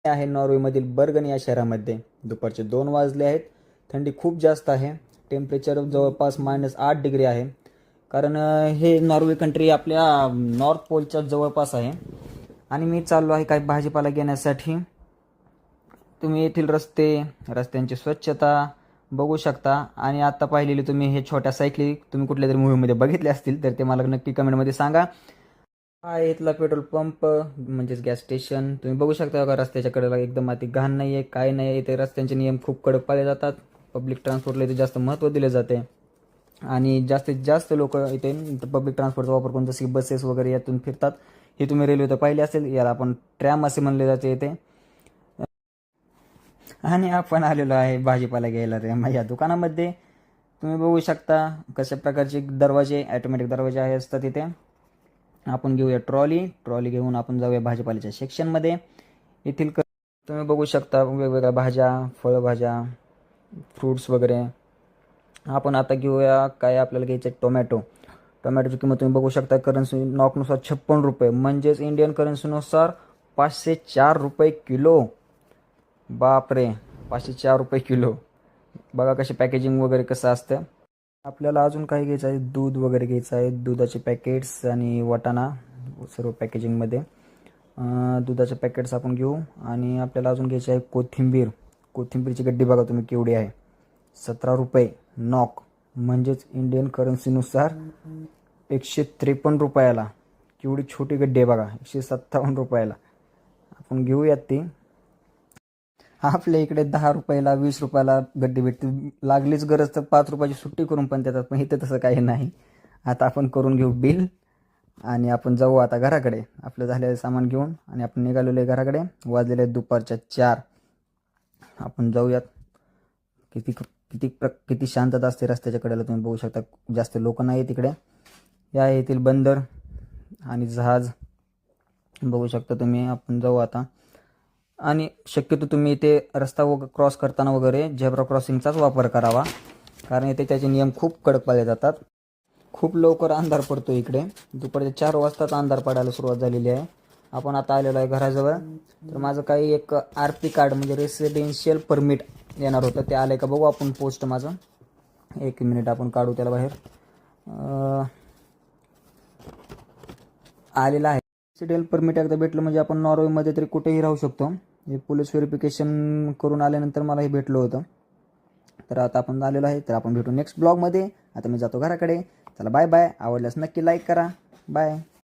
आहे नॉर्वेमधील बर्गन या शहरामध्ये. दुपारचे 2 वाजले आहेत. थंडी खूप जास्त आहे. टेम्परेचर जवळपास -8 डिग्री आहे. कारण हे नॉर्वे कंट्री आपल्या नॉर्थ पोलच्या जवळपास आहे. आणि मी चाललो आहे काही भाजीपाला घेण्यासाठी. तुम्ही येथील रस्त्यांची स्वच्छता बघू शकता. आणि आता पाहिलेली तुम्ही हे छोट्या सायकली तुम्ही कुठल्या तरी मूवीमध्ये बघितल्या असतील तर ते मला नक्की कमेंटमध्ये सांगा. हा इथला पेट्रोल पंप म्हणजेच गॅस स्टेशन तुम्ही बघू शकता का. रस्त्याच्या कडेला एकदम अति घाण नाही आहे, काय नाही आहे. इथे रस्त्यांचे नियम खूप कडक पाळले जातात. पब्लिक ट्रान्सपोर्टला इथे जास्त महत्त्व दिले जाते. आणि जास्तीत जास्त लोक इथे पब्लिक ट्रान्सपोर्टचा वापर करून जसे बसेस वगैरे यातून फिरतात. हे तुम्ही रेल्वे तर पाहिली असेल. याला आपण ट्रॅम असे म्हणले जाते इथे. आणि आपण आलेलो आहे भाजीपाला घ्यायला या दुकानामध्ये. तुम्ही बघू शकता कशा प्रकारचे दरवाजे ऑटोमॅटिक दरवाजे आहे असतात इथे. आपण घेऊया ट्रॉली घेऊन आपण जाऊया भाजीपाल्याच्या सेक्शनमध्ये. येथील तुम्ही बघू शकता वेगवेगळ्या भाज्या, फळभाज्या, फ्रूट्स वगैरे. आपण आता घेऊया काय आपल्याला घ्यायचं टोमॅटोची किंमत तुम्ही बघू शकता. करन्सी नॉकनुसार 56 रुपये म्हणजेच इंडियन करन्सीनुसार 504 रुपये किलो. बापरे, 504 रुपये किलो. बघा कशी पॅकेजिंग वगैरे कसं असतं. आपल्याला अजून काही घ्यायचं आहे. दूध वगैरे घ्यायचं आहे. दुधाचे पॅकेट्स आणि वाटाणा सर्व पॅकेजिंगमध्ये. दुधाचे पॅकेट्स आपण घेऊ. आणि आपल्याला अजून घ्यायची आहे कोथिंबीरची गड्डी बघा तुम्ही केवढी आहे. 17 रुपये नॉक म्हणजेच इंडियन करन्सीनुसार 153 रुपयाला. केवढी छोटी गड्डी आहे बघा. 157 रुपयाला आपण घेऊयात ती. आपल्या इकडे 10 रुपयाला 20 रुपयाला गड्डी भेटते. लागलीच गरज तर 5 रुपयाची सुट्टी करून पण देतात. पण इथं तसं काही नाही. आता आपण करून घेऊ बिल आणि आपण जाऊ आता घराकडे. आपलं झालेलं सामान घेऊन आणि आपण निघालेलो आहे घराकडे. वाजलेले दुपारच्या 4. आपण जाऊयात. किती शांतता असते रस्त्याच्या कडेला तुम्ही बघू शकता. जास्त लोक नाही तिकडे. या येथील बंदर आणि जहाज बघू शकता तुम्ही. आपण जाऊ आता. आणि शक्यतो तुम्ही इथे रस्ता क्रॉस करताना वगैरे झेब्रा क्रॉसिंगचाच वापर करावा. कारण इथे त्याचे नियम खूप कडक पाळले जातात. खूप लवकर अंधार पडतो इकडे. दुपारच्या 4 वाजताच अंधार पडायला सुरुवात झालेली आहे. आपण आता आलेलो आहे घराजवळ. तर माझं काही एक RP कार्ड म्हणजे रेसिडेन्शियल परमिट येणार होतं. ते आलं आहे का बघू आपण पोस्ट माझं. 1 मिनिट आपण काढू त्याला बाहेर. आलेलं आहे. रेसिडेन्शियल परमिट एकदा भेटलं म्हणजे आपण नॉर्वेमध्ये तरी कुठेही राहू शकतो. हे पोलीस व्हेरिफिकेशन करून आल्यानंतर मला हे भेटलं होतं. तर आता आपण आलेलो आहे. तर आपण भेटू नेक्स्ट ब्लॉगमध्ये. आता मी जातो घराकडे. चला बाय बाय. आवडल्यास नक्की लाईक करा. बाय.